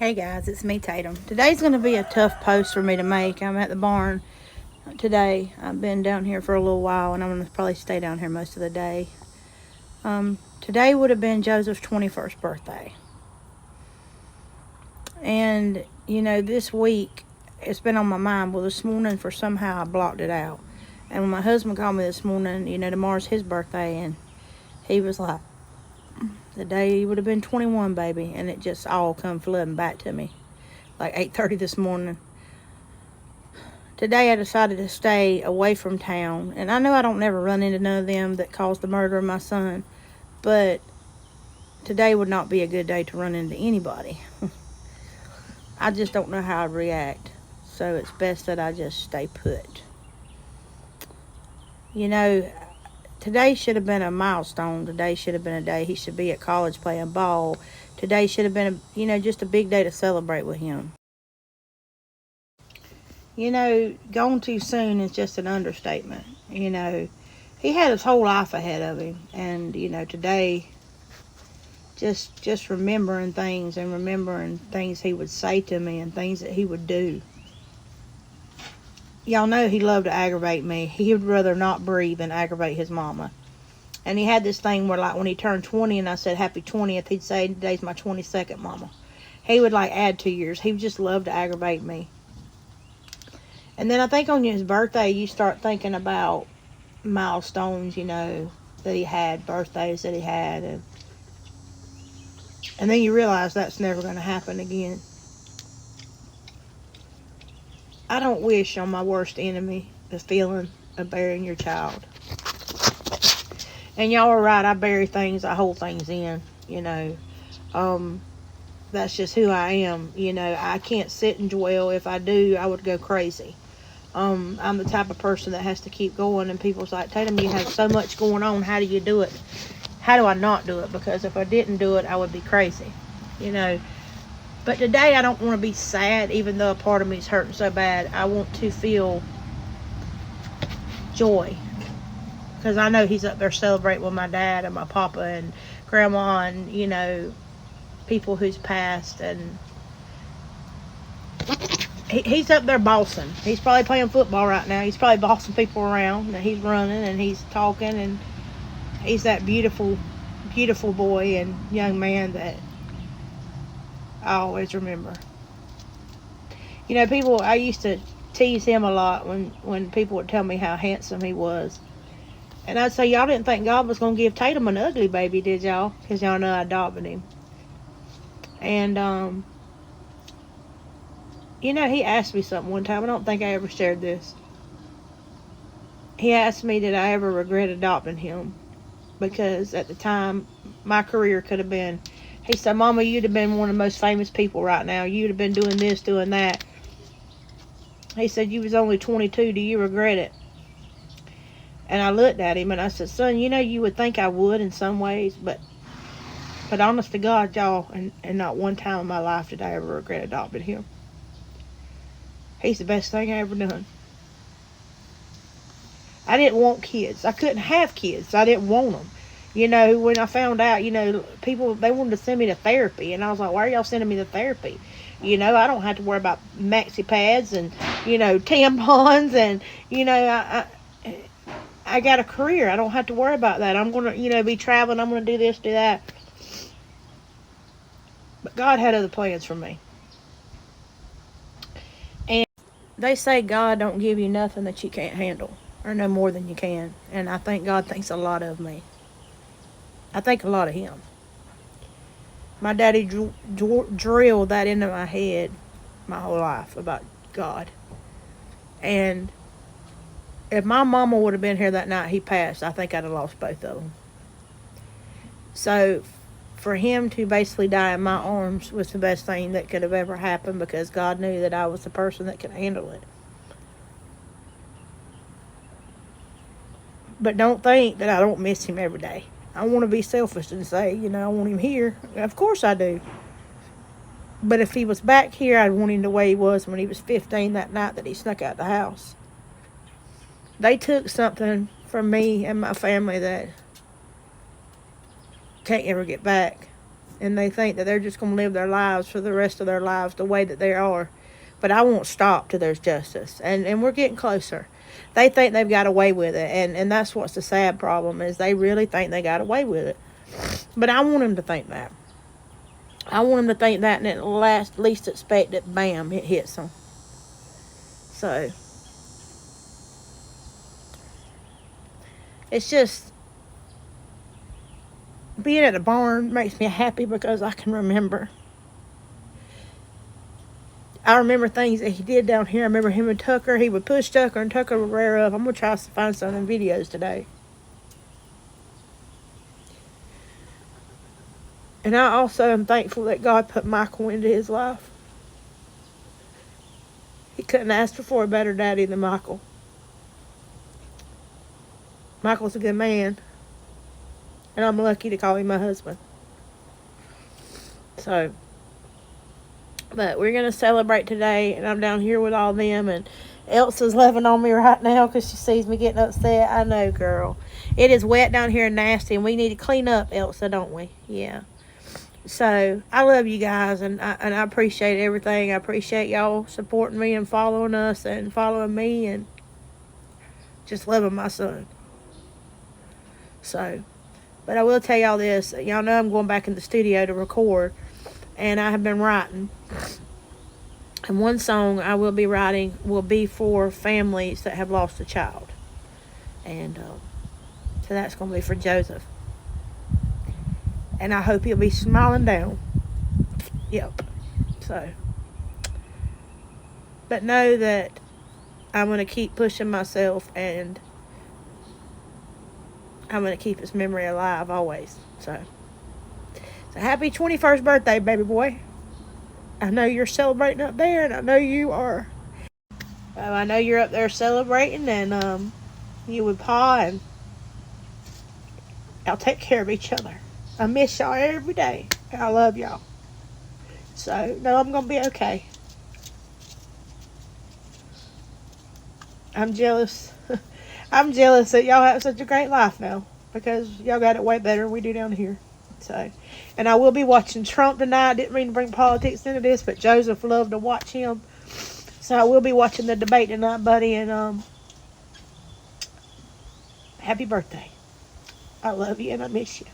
Hey guys, it's me, Tatum. Today's going to be a tough post for me to make. I'm at the barn today. I've been down here for a little while and I'm going to probably stay down here most of the day. Today would have been Joseph's 21st birthday. And, this week it's been on my mind. Well, this morning, for somehow I blocked it out. And when my husband called me this morning, tomorrow's his birthday, and he was like, the day he would have been 21, baby. And it just all come flooding back to me. Like 8:30 this morning. Today I decided to stay away from town, and I know I don't never run into none of them that caused the murder of my son, but today would not be a good day to run into anybody. I just don't know how I'd react, so it's best that I just stay put. Today should have been a milestone. Today should have been a day he should be at college playing ball. Today should have been, just a big day to celebrate with him. Gone too soon is just an understatement. He had his whole life ahead of him. And, today, just remembering things he would say to me and things that he would do. Y'all know he loved to aggravate me. He would rather not breathe than aggravate his mama. And he had this thing where, like, when he turned 20 and I said, happy 20th, he'd say, today's my 22nd, mama. He would, add 2 years. He would just love to aggravate me. And then I think on his birthday, you start thinking about milestones, that he had, birthdays that he had. And then you realize that's never going to happen again. I don't wish on my worst enemy the feeling of burying your child. And y'all are right, I bury things, I hold things in, That's just who I am, I can't sit and dwell. If I do, I would go crazy. I'm the type of person that has to keep going, and people's like, Tatum, you have so much going on, how do you do it? How do I not do it? Because if I didn't do it, I would be crazy, But today I don't want to be sad, even though a part of me is hurting so bad. I want to feel joy, because I know he's up there celebrating with my dad and my papa and grandma and, people who's passed, and he's up there bossing. He's probably playing football right now. He's probably bossing people around. And he's running and he's talking, and he's that beautiful, beautiful boy and young man that I always remember. I used to tease him a lot when people would tell me how handsome he was. And I'd say, y'all didn't think God was going to give Tatum an ugly baby, did y'all? Because y'all know I adopted him. And, he asked me something one time. I don't think I ever shared this. He asked me, did I ever regret adopting him? Because at the time, my career could have been, he said, Mama, you'd have been one of the most famous people right now. You'd have been doing this, doing that. He said, you was only 22. Do you regret it? And I looked at him and I said, son, you would think I would in some ways, but honest to God, y'all, and not one time in my life did I ever regret adopting him. He's the best thing I ever done. I didn't want kids. I couldn't have kids. I didn't want them. When I found out, people, they wanted to send me to therapy. And I was like, why are y'all sending me to therapy? I don't have to worry about maxi pads and, tampons. And, I got a career. I don't have to worry about that. I'm going to, be traveling. I'm going to do this, do that. But God had other plans for me. And they say God don't give you nothing that you can't handle, or no more than you can. And I think God thinks a lot of me. I think a lot of him. My daddy drilled that into my head my whole life about God. And if my mama would have been here that night he passed, I think I'd have lost both of them. So for him to basically die in my arms was the best thing that could have ever happened, because God knew that I was the person that could handle it. But don't think that I don't miss him every day. I want to be selfish and say, I want him here. Of course I do. But if he was back here, I'd want him the way he was when he was 15 that night that he snuck out the house. They took something from me and my family that can't ever get back. and they think that they're just going to live their lives for the rest of their lives the way that they are. But I won't stop till there's justice, and we're getting closer. They think they've got away with it, and that's what's the sad problem, is they really think they got away with it. But I want them to think that. I want them to think that, and at least expect it, bam, it hits them. So, it's just, being at the barn makes me happy because I can remember. I remember things that he did down here. I remember him and Tucker. He would push Tucker, and Tucker would rear up. I'm going to try to find some of them videos today. And I also am thankful that God put Michael into his life. He couldn't ask for a better daddy than Michael. Michael's a good man. And I'm lucky to call him my husband. So, but we're going to celebrate today, and I'm down here with all them, and Elsa's loving on me right now because she sees me getting upset. I know, girl. It is wet down here and nasty, and we need to clean up, Elsa, don't we? Yeah. So, I love you guys, and I appreciate everything. I appreciate y'all supporting me and following us and following me and just loving my son. So, but I will tell y'all this. Y'all know I'm going back in the studio to record, and I have been writing. And one song I will be writing will be for families that have lost a child. And so that's going to be for Joseph. And I hope he'll be smiling down. Yep. So, but know that I'm going to keep pushing myself, and I'm going to keep his memory alive always. So happy 21st birthday, baby boy. I know you're celebrating up there, and I know you are. I know you're up there celebrating, and you with Pa, and y'all take care of each other. I miss y'all every day, and I love y'all. So, no, I'm going to be okay. I'm jealous. I'm jealous that y'all have such a great life now, because y'all got it way better than we do down here. So, and I will be watching Trump tonight. I didn't mean to bring politics into this, but Joseph loved to watch him. So I will be watching the debate tonight, buddy, and happy birthday. I love you and I miss you.